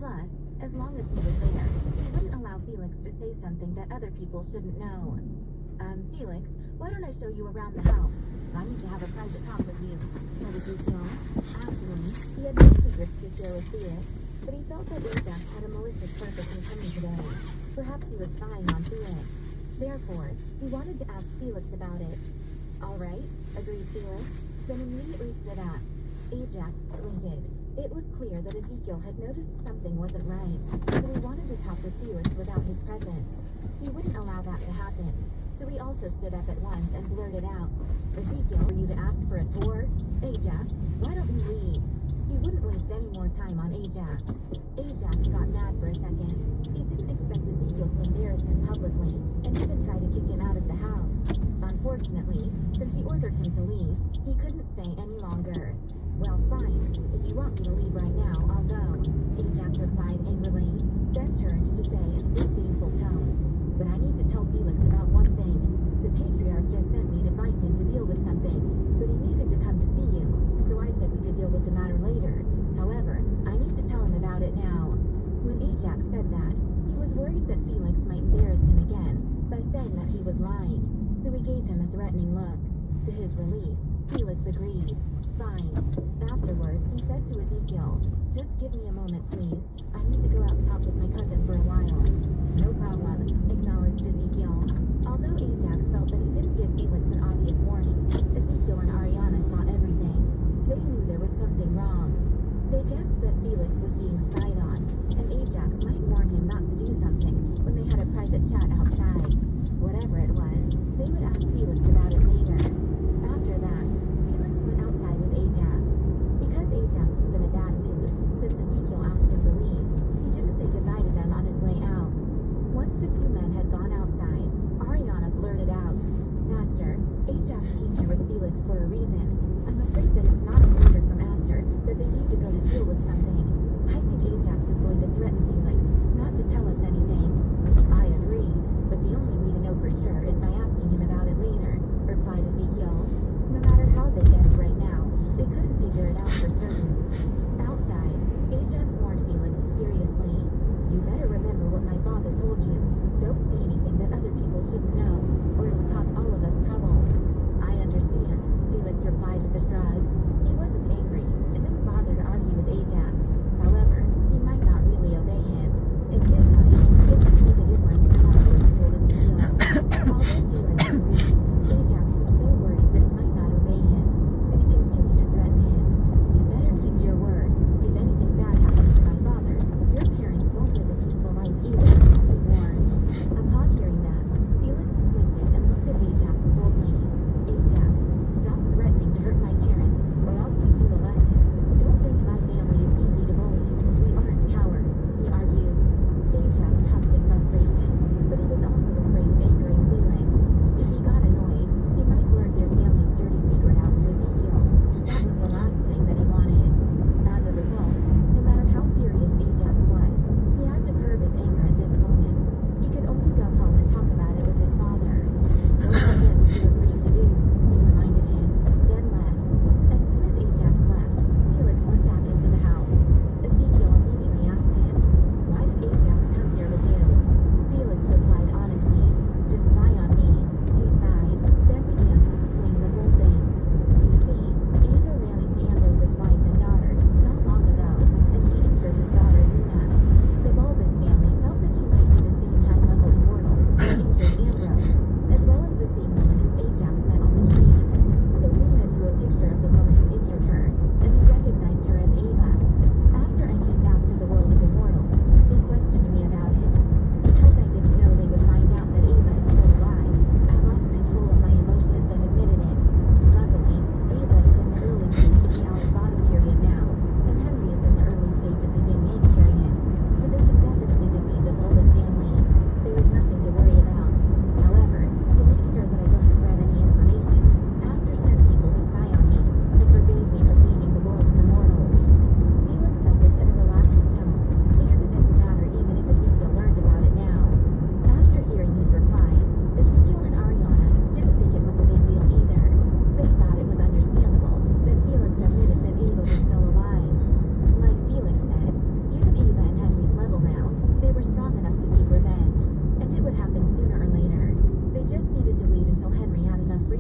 Plus, as long as he was there, he wouldn't allow Felix to say something that other people shouldn't know. Felix, why don't I show you around the house? I need to have a private talk with you, said Ezekiel. Actually, he had no secrets to share with Felix, but he felt that Ajax had a malicious purpose in coming today. Perhaps he was spying on Felix. Therefore, he wanted to ask Felix about it. All right, agreed Felix, then immediately stood up. Ajax squinted. It was clear that Ezekiel had noticed something wasn't right, so he wanted to talk with Felix without his presence. He wouldn't allow that to happen, so he also stood up at once and blurted out, Ezekiel, for you to ask for a tour? Ajax, why don't you leave? He wouldn't waste any more time on Ajax. Ajax got mad for a second. He didn't expect Ezekiel to embarrass him publicly and even try to kick him out of the house. Unfortunately, since he ordered him to leave, he couldn't stay any longer. Well, fine. If you want me to leave right now, I'll go, Ajax replied angrily, then turned to say in a disdainful tone, but I need to tell Felix about one thing. The patriarch just sent me to find him to deal with something, but he needed to come to see you, so I said we could deal with the matter later. However, I need to tell him about it now. When Ajax said that, he was worried that Felix might embarrass him again by saying that he was lying, so he gave him a threatening look. To his relief, Felix agreed. Fine. Afterwards, he said to Ezekiel, just give me a moment, please. I need to go out and talk with my cousin for a while. No problem, acknowledged Ezekiel. Although Ajax felt that he didn't give Felix an obvious warning, Ezekiel and Ariana saw everything. They knew there was something wrong. They guessed that Felix was being spied on, and Ajax might warn him not to do something when they had a private chat outside. Whatever it was, they would ask Felix about it later. After that, Felix went outside with Ajax. Because Ajax was in a bad mood, since Ezekiel asked him to leave, he didn't say goodbye to them on his way out. Once the two men had gone outside, Ariana blurted out, Master, Ajax came here with Felix for a reason. I'm afraid that it's not an order from Aster that they need to go to deal with something. I think Ajax is going to threaten Felix not to tell us anything. I agree, but the only way to know for sure is by asking him about it later, replied Ezekiel. No matter how they guessed right now, they couldn't figure it out for certain. Outside, Ajax warned Felix seriously. You better remember what my father told you. Don't say anything that other people shouldn't know, or it'll cause all of us trouble. I understand, Felix replied with a shrug. He wasn't angry and didn't bother to argue with Ajax.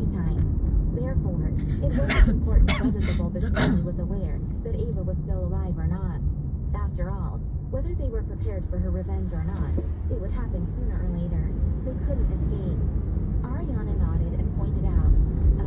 lifetime. Therefore, it wasn't important whether the bulbous family was aware that Ava was still alive or not. After all, whether they were prepared for her revenge or not, it would happen sooner or later. They couldn't escape. Ariana nodded and pointed out,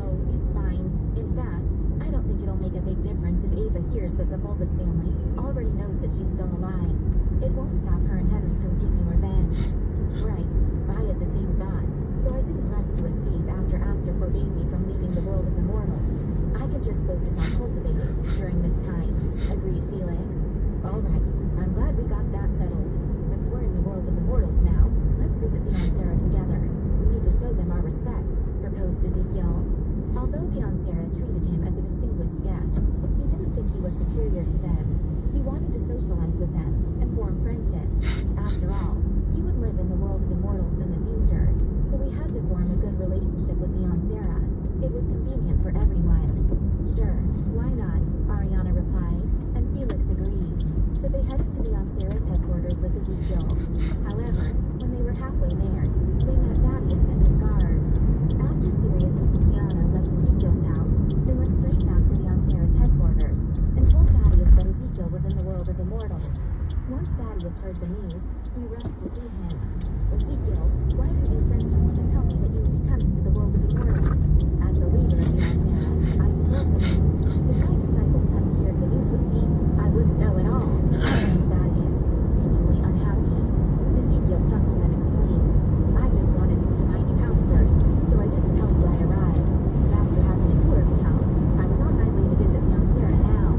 "Oh, it's fine. In fact, I don't think it'll make a big difference if Ava hears that the bulbous family already knows that she's still alive. It won't stop her and Henry from taking revenge." Right, I had the same thought, so I didn't rush to escape after Aster forbade me from leaving the world of immortals. I could just focus on cultivating during this time, agreed Felix. All right, I'm glad we got that settled. Since we're in the world of immortals now, let's visit the Ansera together. We need to show them our respect, proposed Ezekiel. Although the Ansera treated him as a distinguished guest, he didn't think he was superior to them. He wanted to socialize with them and form friendships. After all, he would live in the world of immortals in the future, so we had to form a good relationship with the Ansera. It was convenient for everyone. Sure, why not? Ariana replied, and Felix agreed. So they headed to the Ansera's headquarters with Ezekiel. However, when they were halfway there, they met Thaddeus and his guards. After Sirius and Luciano left Ezekiel's house, they went straight back to the Ansera's headquarters and told Thaddeus that Ezekiel was in the world of immortals. Once Thaddeus heard the news, he rushed to see him. "Ezekiel, why didn't you send someone to tell me that you would be coming to the world of immortals? As the leader of the Ansera, I should welcome you. If my disciples hadn't shared the news with me, I wouldn't know at all," exclaimed Thaddeus, seemingly unhappy. Ezekiel chuckled and explained, "I just wanted to see my new house first, so I didn't tell you I arrived. After having a tour of the house, I was on my way to visit the Ansera now.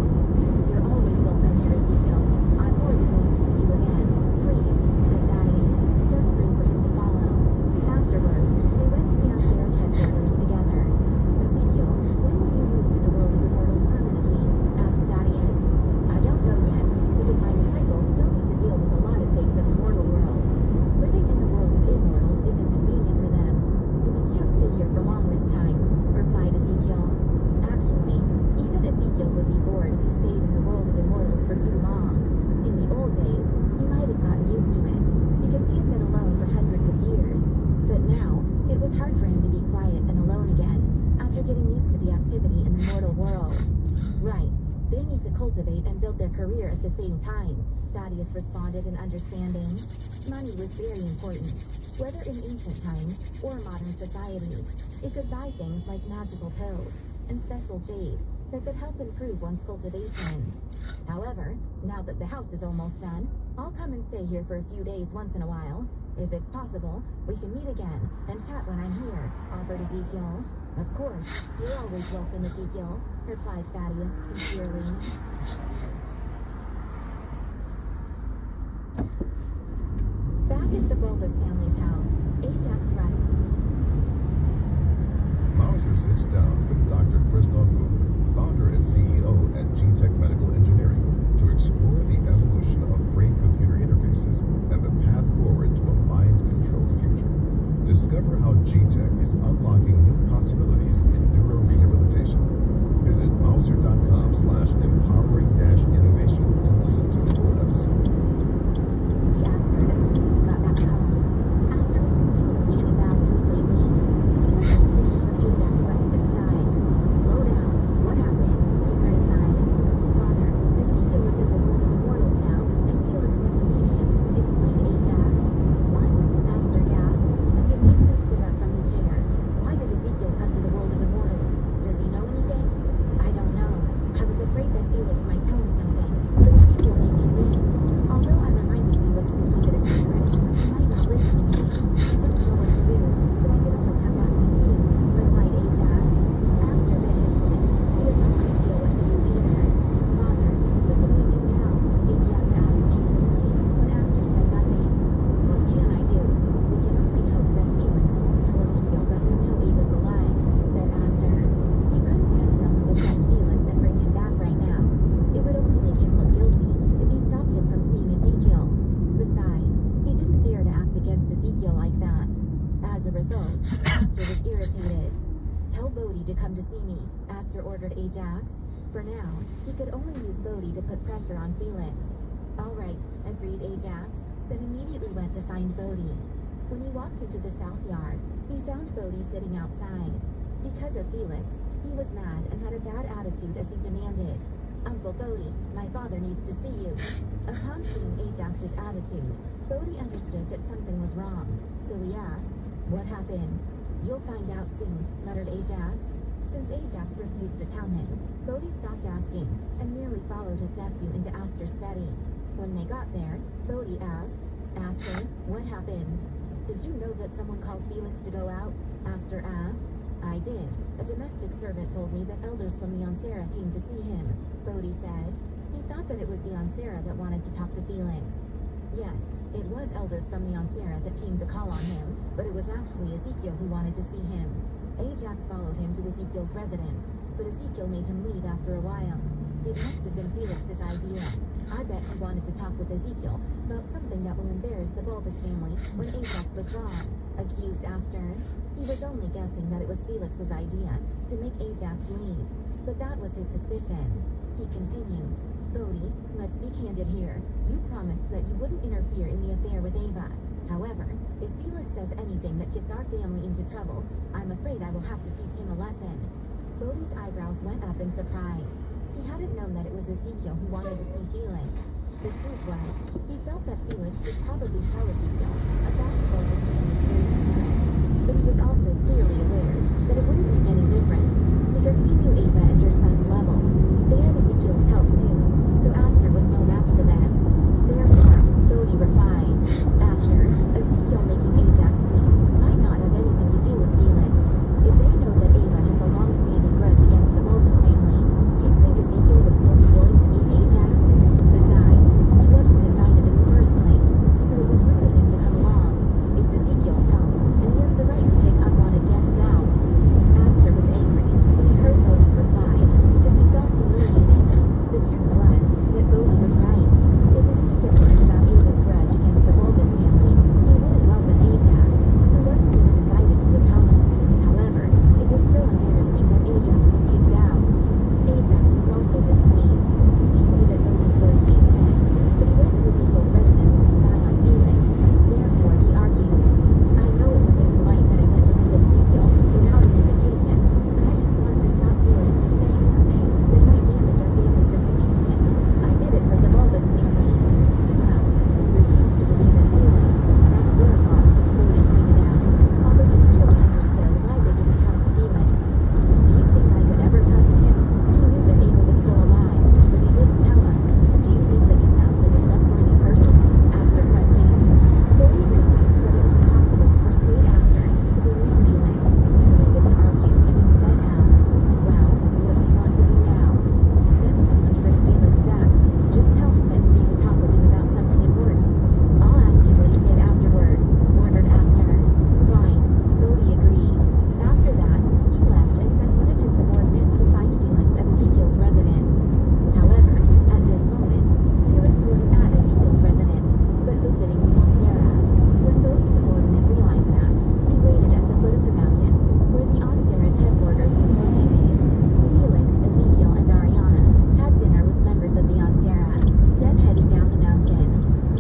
You're always welcome here, Ezekiel. I'm more than willing to see you again. Please," said Thaddeus, gesturing for him to follow. Afterwards, they went to the Ansera's headquarters together. "Ezekiel, when will you move to the world of immortals permanently?" asked Thaddeus. "I don't know yet, because my disciples still need to deal with a lot of things in the mortal world. Living in the world of immortals isn't convenient for them, so we can't stay here for long this time," replied Ezekiel. Actually, even Ezekiel would be bored if he stayed in the world of immortals for too long. In the old days, he might have gotten used to it, because he had been alone for hundreds of years. But now, it was hard for him to be quiet and alone again, after getting used to the activity in the mortal world. Right, they need to cultivate and build their career at the same time, Thaddeus responded in understanding. Money was very important, whether in ancient times or modern society. It could buy things like magical pills and special jade that could help improve one's cultivation. However, now that the house is almost done, I'll come and stay here for a few days once in a while. If it's possible, we can meet again and chat when I'm here, offered Ezekiel. "Of course, you're always welcome, Ezekiel," replied Thaddeus sincerely. Back at the Bulbous family's house, Ajax rushed. Mauser sits down with Dr. Christoph Guller, founder and CEO at GeneTech Medical Engineering, to explore the evolution of brain-computer interfaces and the path forward to a mind-controlled future. Discover how GeneTech is unlocking new possibilities in neurorehabilitation. Visit mauser.com/empowering-innovation to listen to the full episode. See Aster as soon as he got back home. Aster was continually in a bad mood lately, so he was displeased when Ajax rushed inside. "Slow down. What happened?" he criticized. "Father, Ezekiel is in the world of immortals now, and Felix went to meet him," explained Ajax. "What?" Aster gasped, and he immediately stood up from the chair. "Why did Ezekiel come to the world of immortals? Does he know anything?" "I don't know. I was afraid that Felix might tell him something, but Ezekiel made me leave. Although I reminded Felix to keep it a secret, he might not listen to me. I didn't know what to do, so I could only come back to see you," replied Ajax. Aster bit his lip. He had no idea what to do either. "Father, what should we do now?" Ajax asked anxiously, when Aster said nothing. "What can I do? We can only hope that Felix won't tell Ezekiel that we know Ava's alive," said Aster. "He couldn't send someone to fetch Felix and bring him back right now. It would only make him look guilty if he stopped him from seeing Ezekiel. Besides, he didn't dare to act against Ezekiel like that. As a result, Aster was irritated. "Tell Bodhi to come to see me," Aster ordered Ajax. For now, he could only use Bodhi to put pressure on Felix. "All right," agreed Ajax, then immediately went to find Bodhi. When he walked into the south yard, he found Bodhi sitting outside. Because of Felix, he was mad and had a bad attitude as he demanded, "Uncle Bodhi, my father needs to see you." Upon seeing Ajax's attitude, Bodhi understood that something was wrong, so he asked, "What happened?" "You'll find out soon," muttered Ajax. Since Ajax refused to tell him, Bodhi stopped asking and merely followed his nephew into Aster's study. When they got there, Bodhi asked, "Aster, what happened?" "Did you know that someone called Felix to go out?" Aster asked. "I did. A domestic servant told me that elders from the Ansera came to see him," Bodhi said. He thought that it was the Ansera that wanted to talk to Felix. Yes, it was elders from the Ansera that came to call on him, but it was actually Ezekiel who wanted to see him. Ajax followed him to Ezekiel's residence, but Ezekiel made him leave after a while. It must have been Felix's idea. I bet he wanted to talk with Ezekiel about something that will embarrass the Bulbous family when Ajax was gone, accused Aster. He was only guessing that it was Felix's idea to make Ajax leave, but that was his suspicion. He continued, "Bodhi, let's be candid here. You promised that you wouldn't interfere in the affair with Ava. However, if Felix says anything that gets our family into trouble, I'm afraid I will have to teach him a lesson." Bodhi's eyebrows went up in surprise. He hadn't known that it was Ezekiel who wanted to see Felix. The truth was, he felt that Felix would probably tell Ezekiel about the Bulbous family's dirty secret. But he was also clearly aware that it wouldn't make any difference, because he knew Ava and her son's level. They had Ezekiel's help too, so Aster was no match for them. Therefore, Bodhi replied, "Aster, Ezekiel making Ajax leave might not have anything to do with Felix. If they know that Ava has a long-standing grudge against the Bulbous family, do you think Ezekiel would still be willing to meet Ajax? Besides, he wasn't invited in the first place, so it was rude of him to come along. It's Ezekiel's home, and he has the right to kick unwanted guests out." Aster was angry when he heard Bodhi's reply because he felt humiliated. The truth was that Bodhi was right. If Ezekiel learned about Ava's grudge against the Bulbous family, he wouldn't welcome Ajax, who wasn't even invited to his home. However, it was still embarrassing that Ajax was kicked out. Ajax was also displeased. He knew that Bodhi's words made sense, but he went to Ezekiel's residence to spy on Felix. Therefore, he argued, "I know it was impolite that I went to visit Ezekiel without an invitation, but I just wanted to stop Felix from saying something that might damage our family's reputation. I did it for the Bulbous family." "Well, you refused to believe in Felix. That's your fault," Bodhi pointed out, although he clearly understood why they didn't trust Felix. "Do you think I could ever trust him? He knew that Ava was still alive, but he didn't tell us. Do you think that he sounds like a trustworthy person?" Aster questioned. Bodhi realized that it was impossible to persuade Aster to believe Felix, so he didn't argue and instead asked, "Well, what do you want to do now?" "Send someone to bring Felix back. Just tell him that you need to talk with him about something important. I'll ask you what he did afterwards," ordered Aster. Fine, Bodhi agreed. After that, he left and sent one of his subordinates to find Felix at Ezekiel's residence. However, at this moment, Felix wasn't at Ezekiel's residence, but visiting the Ansera. When Bodhi's subordinate realized that, he waited at the foot of the mountain where the Ansera's headquarters was located. Felix, Ezekiel, and Ariana had dinner with members of the Ansera, then headed down the mountain.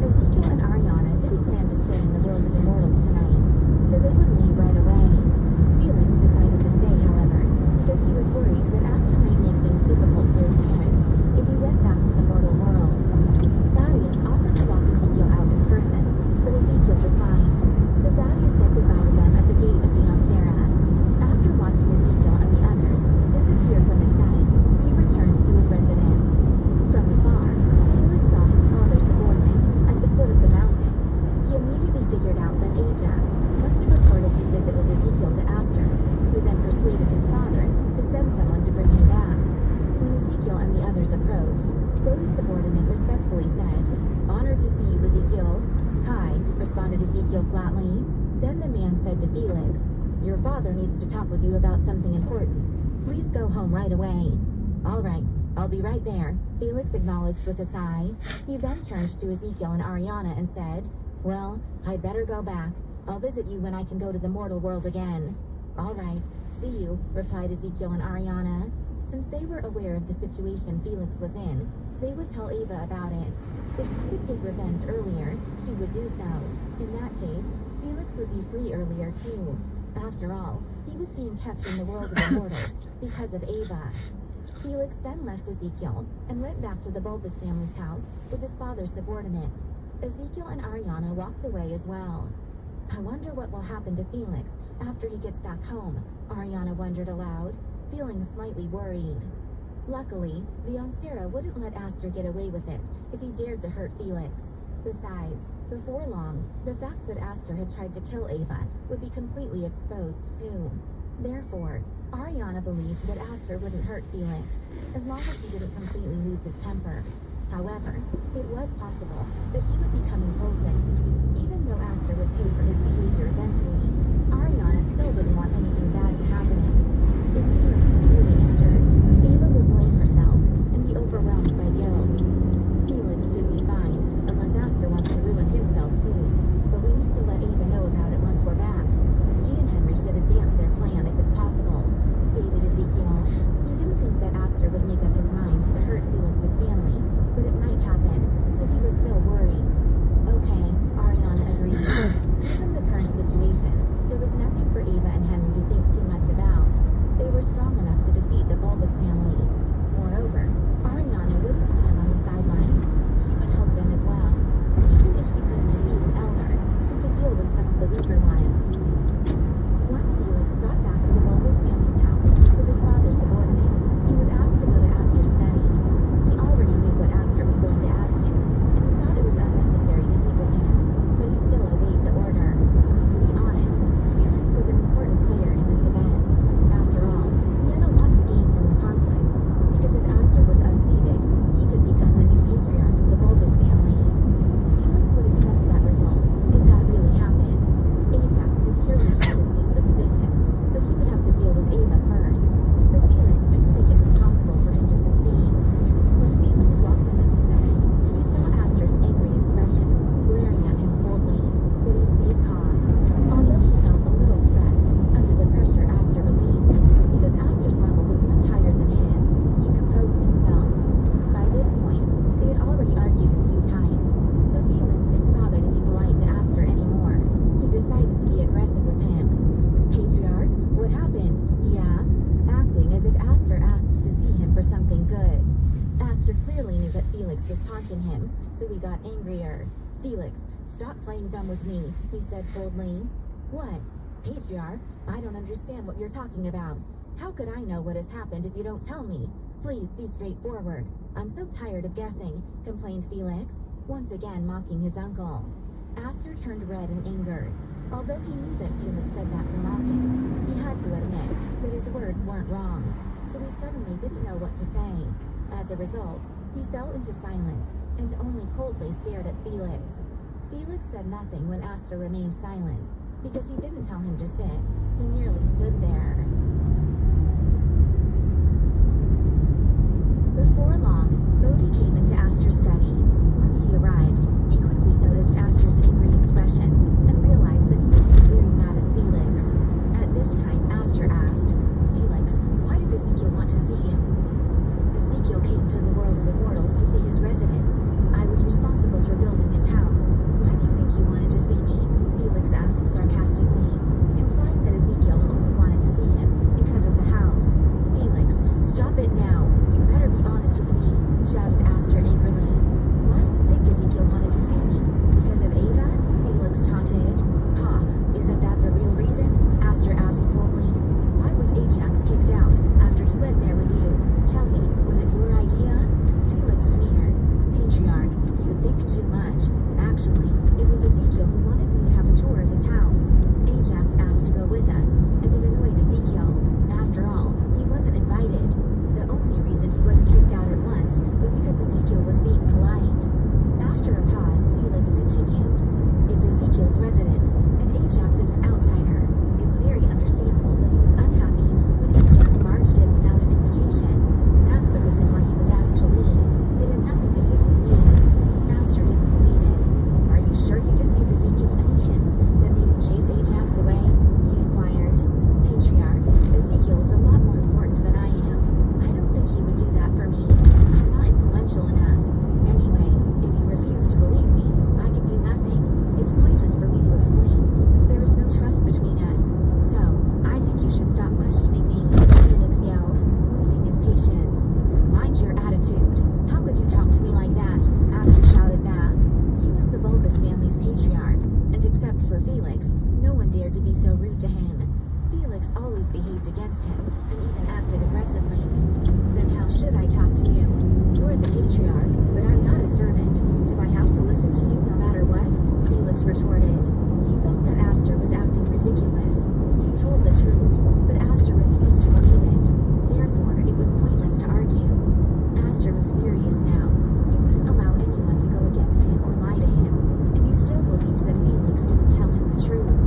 Ezekiel and Ariana didn't plan to stay in the world of immortals tonight, so they would leave right away. Felix decided to stay, however, because he was worried that Aster might make things difficult for his parents if he went back to the mortal world. Thaddeus offered to walk Ezekiel out in person, but Ezekiel declined, so Thaddeus said goodbye to them at the gate of the Ansera. After watching Ezekiel and the others disappear from his sight, he returned to his residence. From afar, Felix saw his father's subordinate at the foot of the mountain. He immediately figured out that Ajax must have reported his visit with Ezekiel to Aster, who then persuaded his father to send someone to bring him back. When Ezekiel and the others approached, Bodhi's subordinate respectfully said, "Honored to see you, Ezekiel." "Hi," responded Ezekiel flatly. Then the man said to Felix, "Your father needs to talk with you about something important. Please go home right away." "All right, I'll be right there," Felix acknowledged with a sigh. He then turned to Ezekiel and Ariana and said, "Well, I'd better go back. I'll visit you when I can go to the mortal world again." "All right, see you," replied Ezekiel and Ariana. Since they were aware of the situation Felix was in, they would tell Ava about it. If she could take revenge earlier, she would do so. In that case, Felix would be free earlier too. After all, he was being kept in the world of immortals because of Ava. Felix then left Ezekiel and went back to the Bulbous family's house with his father's subordinate. Ezekiel and Ariana walked away as well. I wonder what will happen to Felix after he gets back home, Ariana wondered aloud, feeling slightly worried. Luckily, the Onsera wouldn't let Aster get away with it if he dared to hurt Felix. Besides, before long, the fact that Aster had tried to kill Ava would be completely exposed too. Therefore, Ariana believed that Aster wouldn't hurt Felix, as long as he didn't completely lose his temper. However, it was possible that he would become impulsive. Even though Aster would pay for his behavior eventually, Ariana still didn't want anything bad to happen. If Felix was really injured, Ava would blame herself and be overwhelmed by guilt. Felix should be fine, unless Aster wants to ruin himself too. But we need to let Ava know about it once we're back. She and Henry should advance their plan if it's possible, stated Ezekiel. He didn't think that Aster would make up his mind to hurt Felix's family, but it might happen, so he was still worried. Okay, Ariana agreed. Given the current situation, there was nothing for Ava and Henry to think too much about. They were strong enough to defeat the Bulbous family. Moreover, Ariana wouldn't stand on the sidelines. She would help them as well. Even if she couldn't defeat an elder, she could deal with some of the weaker ones. Once Felix got back to the Bulbous family's house with his father's subordinate, he was asked to go to Aster's study. He already knew what Aster was going to ask him, and he thought it was unnecessary to meet with him, but he still obeyed the order. To be honest, Felix was an important player in this event. After all, he had a lot to gain from the conflict, because if Aster was unseated, he could become the new patriarch of the Bulbous family. Felix would accept that result if that really happened. Ajax would surely try to seize the position, but he would have to deal with Ava first, so Felix didn't think it was possible for him to succeed. When Felix walked into the study, he saw Aster's angry expression, glaring at him coldly, but he stayed calm. Although he felt a little stressed under the pressure Aster released, because Aster's level was much higher than his, he composed himself. By this point, they had already argued a few times, so Felix didn't bother to be polite to Aster anymore. He decided to be aggressive with him. Patriarch, what happened? He asked, acting as if Aster asked to see him for something good. Aster clearly knew that Felix was taunting him, so he got angrier. Felix, stop playing dumb with me, he said coldly. What? Patriarch, I don't understand what you're talking about. How could I know what has happened if you don't tell me? Please be straightforward. I'm so tired of guessing, complained Felix, once again mocking his uncle. Aster turned red in anger. Although he knew that Felix said that to mock him, he had to admit that his words weren't wrong, so he suddenly didn't know what to say. As a result, he fell into silence and only coldly stared at Felix. Felix said nothing when Aster remained silent, because he didn't tell him to sit. He merely stood there. Before long, Bodhi came into Aster's study. Once he arrived, he quickly noticed Aster's angry expression and realized that he must be very mad at Felix. At this time, Aster asked, Felix, why did Ezekiel want to see you? Ezekiel came to the world of immortals to see his residence. I was responsible for building his house. Why do you think he wanted to see me? Felix asked sarcastically, implying that Ezekiel only wanted to see him because of the house. Felix, stop it now. You better be honest with me, shouted Aster angrily. Why do you think Ezekiel wanted to see me? Because of Ava? Felix taunted. Ha, isn't that the real reason? Aster asked coldly. Why was Ajax kicked out after he went there with you? Tell me, was it your idea? Felix sneered. Patriarch, you think too much. Actually, it was Ezekiel who wanted me to have a tour of his house. Ajax asked to go with us, and it annoyed Ezekiel. After all, he wasn't invited. The only reason he wasn't kicked out at once was because Ezekiel was being polite. After a pause, Felix continued. It's Ezekiel's residence, and Ajax is an outsider. It's very understandable that he was unhappy when Ajax barged in without an invitation. That's the reason why he was asked to leave. It had nothing to do with me. Aster didn't believe it. Are you sure you didn't give Ezekiel any hints that made him chase Ajax away? He inquired. Patriarch, Ezekiel is a lot more important than I am. I don't think he would do that for me. I'm not influential enough. Anyway, if you refuse to believe me, I can do nothing. It's pointless for me to explain family's patriarch, and except for Felix, no one dared to be so rude to him. Felix always behaved against him, and even acted aggressively. Then how should I talk to you? You're the patriarch, but I'm not a servant. Do I have to listen to you no matter what? Felix retorted. He felt that Aster was acting ridiculous. He told the truth, but Aster refused to believe it. Therefore, it was pointless to argue. Aster was furious now. He wouldn't allow anyone to go against him or lie to him, and he still believed that Felix didn't tell him the truth.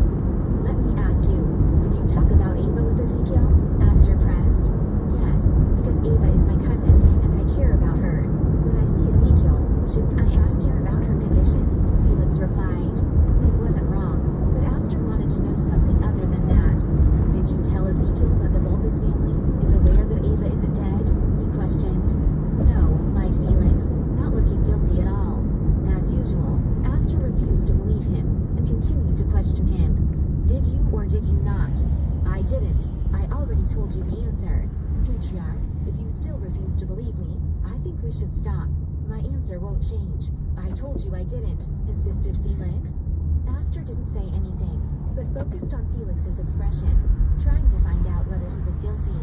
Let me ask you, did you talk about Ava with Ezekiel? Aster pressed. Yes, because Ava is my cousin, and I care about her. When I see Ezekiel, shouldn't I ask him about her condition? Felix replied. It wasn't wrong, but Aster wanted to know something other than that. Did you tell Ezekiel that the Bulbous family is aware that Ava isn't dead? He questioned. No, lied Felix, not looking guilty at all. As usual, Aster refused to believe him, and continued to question him. Did you or did you not? I didn't. I already told you the answer. Patriarch, if you still refuse to believe me, I think we should stop. My answer won't change. I told you I didn't, insisted Felix. Aster didn't say anything, but focused on Felix's expression, trying to find out whether he was guilty.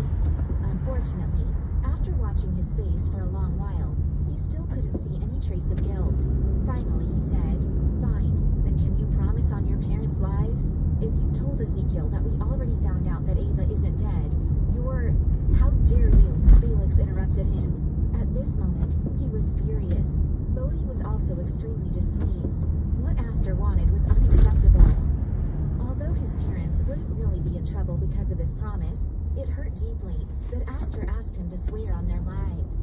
Unfortunately, after watching his face for a long while, he still couldn't see any trace of guilt. Finally, he said, Fine, then can you promise on your parents' lives? If you told Ezekiel that we already found out that Ava isn't dead, you're... How dare you? Felix interrupted him. At this moment, he was furious. Bodhi was also extremely displeased. What Aster wanted was unacceptable. Although his parents wouldn't really be in trouble because of his promise, it hurt deeply that Aster asked him to swear on their lives.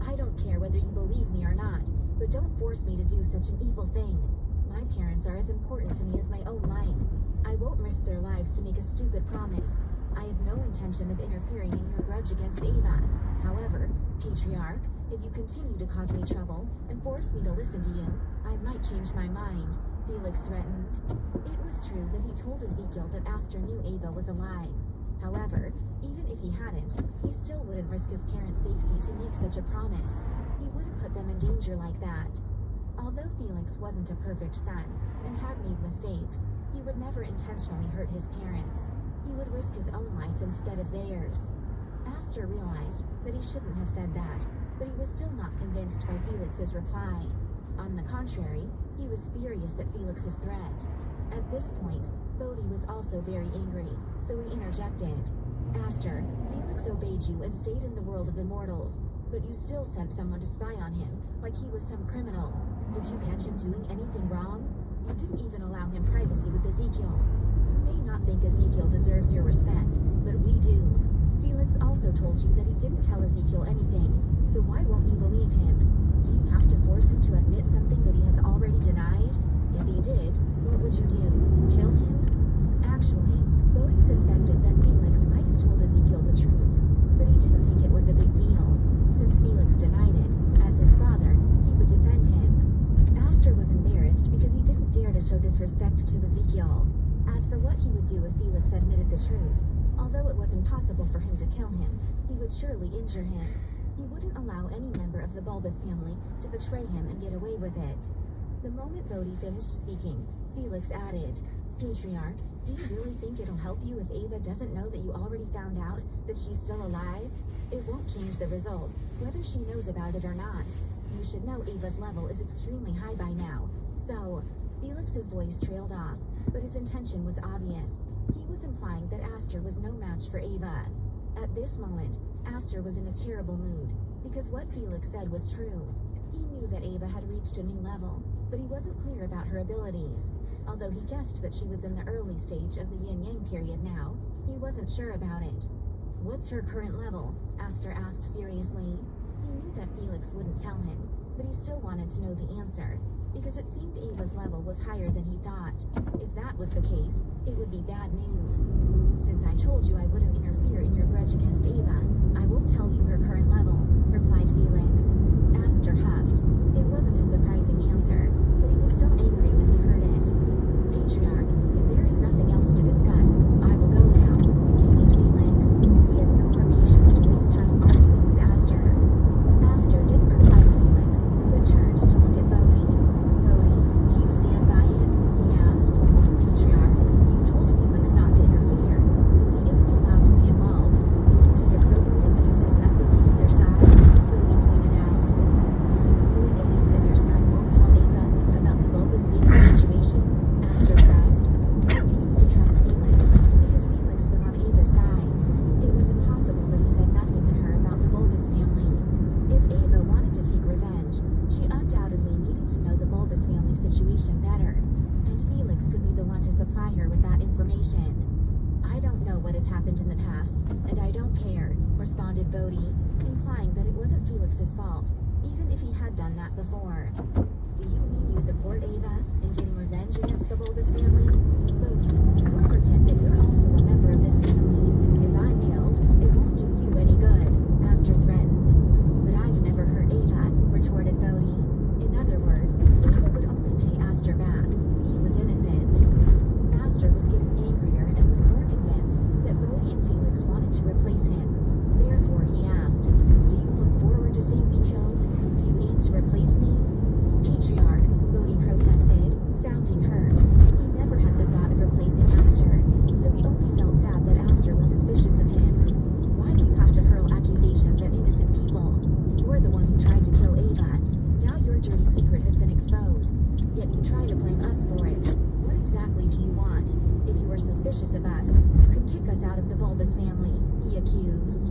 I don't care whether you believe me or not, but don't force me to do such an evil thing. My parents are as important to me as my own life. I won't risk their lives to make a stupid promise. I have no intention of interfering in your grudge against Ava. However, Patriarch, if you continue to cause me trouble and force me to listen to you, I might change my mind, Felix threatened. It was true that he told Ezekiel that Aster knew Ava was alive. However, even if he hadn't, he still wouldn't risk his parents' safety to make such a promise. He wouldn't put them in danger like that. Although Felix wasn't a perfect son and had made mistakes, he would never intentionally hurt his parents. He would risk his own life instead of theirs. Aster realized that he shouldn't have said that, but he was still not convinced by Felix's reply. On the contrary, he was furious at Felix's threat. At this point, Bodhi was also very angry, so he interjected. Aster, Felix obeyed you and stayed in the world of immortals, but you still sent someone to spy on him, like he was some criminal. Did you catch him doing anything wrong? You didn't even allow him privacy with Ezekiel. You may not think Ezekiel deserves your respect, but we do. Felix also told you that he didn't tell Ezekiel anything, so why won't you believe him? Do you have to force him to admit something that he has already denied? If he did, what would you do? Kill him? Actually, Bodhi suspected that Felix might have told Ezekiel the truth, but he didn't think it was a big deal. Since Felix denied it, as his father, he would defend him. Aster was embarrassed because he didn't dare to show disrespect to Ezekiel. As for what he would do if Felix admitted the truth, although it was impossible for him to kill him, he would surely injure him. He wouldn't allow any member of the Bulbous family to betray him and get away with it. The moment Bodhi finished speaking, Felix added, Patriarch, do you really think it'll help you if Ava doesn't know that you already found out that she's still alive? It won't change the result, whether she knows about it or not. You should know Ava's level is extremely high by now, so... Felix's voice trailed off, but his intention was obvious. He was implying that Aster was no match for Ava. At this moment, Aster was in a terrible mood, because what Felix said was true. He knew that Ava had reached a new level, but he wasn't clear about her abilities. Although he guessed that she was in the early stage of the yin-yang period now, he wasn't sure about it. What's her current level? Aster asked seriously. He knew that Felix wouldn't tell him, but he still wanted to know the answer, because it seemed Ava's level was higher than he thought. If that was the case, it would be bad news. Since I told you I wouldn't interfere in your grudge against Ava, I won't tell you her current level, replied Felix. Aster huffed. It wasn't a surprising answer, but he was still angry when he heard it. Patriarch, if there is nothing else to discuss, I will go now, continued Felix. He had no more patience to waste time arguing with Aster. Aster didn't reply to Felix, but turned to look at Bodhi. Bodhi, do you stand by situation better, and Felix could be the one to supply her with that information. I don't know what has happened in the past, and I don't care, responded Bodhi, implying that it wasn't Felix's fault, even if he had done that before. Do you mean you support Ava in getting revenge against the Bulbous family? Bodhi, don't forget that you're also a member of this family. If I'm killed, it won't do you any good, Aster threatened. But I've never hurt Ava, retorted Bodhi. In other words, Ava would only pay Aster back. He was innocent. Aster was getting angrier and was more convinced that Bodhi and Felix wanted to replace him. Therefore, he asked, "Do you look forward to seeing me killed? Do you aim to replace me?" Patriarch, Bodhi protested, sounding hurt. He never had the thought of replacing Aster, so he only felt sad that Aster was suspicious of him. Why do you have to hurl accusations at innocent people? You're the one who tried to kill Ava. Now your dirty secret has been exposed, yet you try to blame us for it. What exactly do you want? If you are suspicious of us, you can kick us out of the Bulbous family, he accused.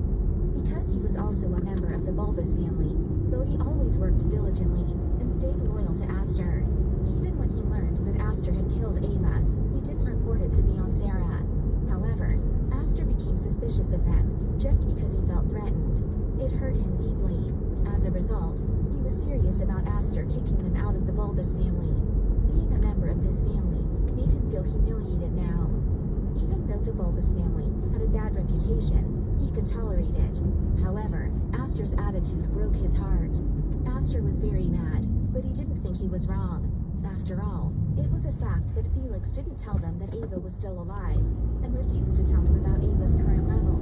Because he was also a member of the Bulbous family, Bodhi always worked diligently and stayed loyal to Aster. Even when he learned that Aster had killed Ava, he didn't report it to the Sarah. However, Aster became suspicious of them just because he felt threatened. It hurt him deeply. As a result, he was serious about Aster kicking them out of the Bulbous family. Being a member of this family made him feel humiliated now. Even though the Bulbous family had a bad reputation, he could tolerate it. However, Aster's attitude broke his heart. Aster was very mad, but he didn't think he was wrong. After all, it was a fact that Felix didn't tell them that Ava was still alive, and refused to tell them about Ava's current level.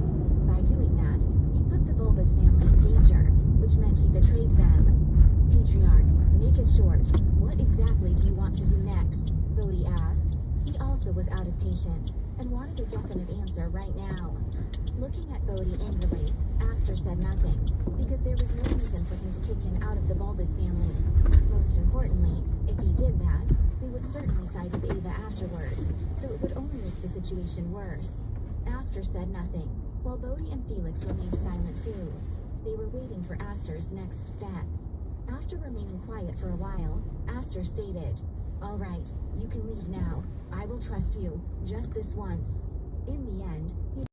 By doing that, he put the Bulbous family in danger, which meant he betrayed them. Patriarch, make it short. What exactly do you want to do next? Bodhi asked. He also was out of patience, and wanted a definite answer right now. Looking at Bodhi angrily, Aster said nothing, because there was no reason for him to kick him out of the Bulbous family. Most importantly, if he did that, they would certainly side with Ava afterwards, so it would only make the situation worse. Aster said nothing, while Bodhi and Felix remained silent too. They were waiting for Aster's next step. After remaining quiet for a while, Aster stated, "All right, you can leave now. I will trust you, just this once." In the end, he